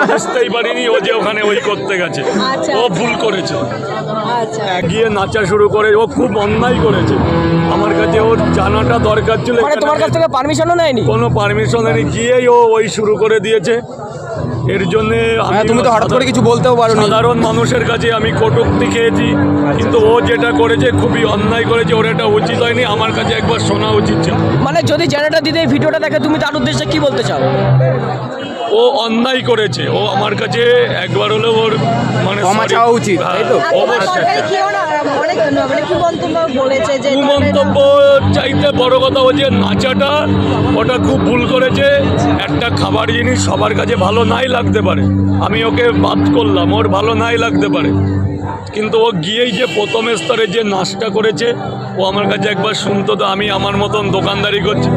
বুঝতেই পারিনি ও যে ওখানে ওই করতে গেছে, ও ভুল করেছে। গিয়ে নাচা শুরু করে, ও খুব অন্যায় করেছে। আমার কাছে ওর জানাটা দরকার ছিল। তোমার কাছ থেকে পারমিশনও নেয়নি? কোনো পারমিশন নেই, গিয়েই ও ওই শুরু করে দিয়েছে। এর জন্য তুমি তো হঠাৎ করে কিছু বলতেও পারো। সাধারণ মানুষের কাছে আমি কটূক্তি খেয়েছি, কিন্তু ও যেটা করেছে খুবই অন্যায় করেছে। ওর এটা উচিত হয়নি, আমার কাছে একবার শোনা উচিত ছিল। মানে যদি জানাটা দিতে এই ভিডিওটা দেখে, তুমি তার উদ্দেশ্যে কি বলতে চাও? ও অন্যায় করেছে, ও আমার কাছে একবার হলেও ওর মানে ক্ষমা চাওয়া উচিত, তাই তো? কুমন্তব্য চাইতে বড় কথা, ও যে নাচাটা ওটা খুব ভুল করেছে। একটা খাবার জিনিস সবার কাছে ভালো নাই লাগতে পারে, আমি ওকে বাদ করলাম, ওর ভালো নাই লাগতে পারে, কিন্তু ও গিয়েই যে প্রথম স্তরে যে নাচটা করেছে, ও আমার কাছে একবার শুনতো তো আমি আমার মতন দোকানদারি করছি।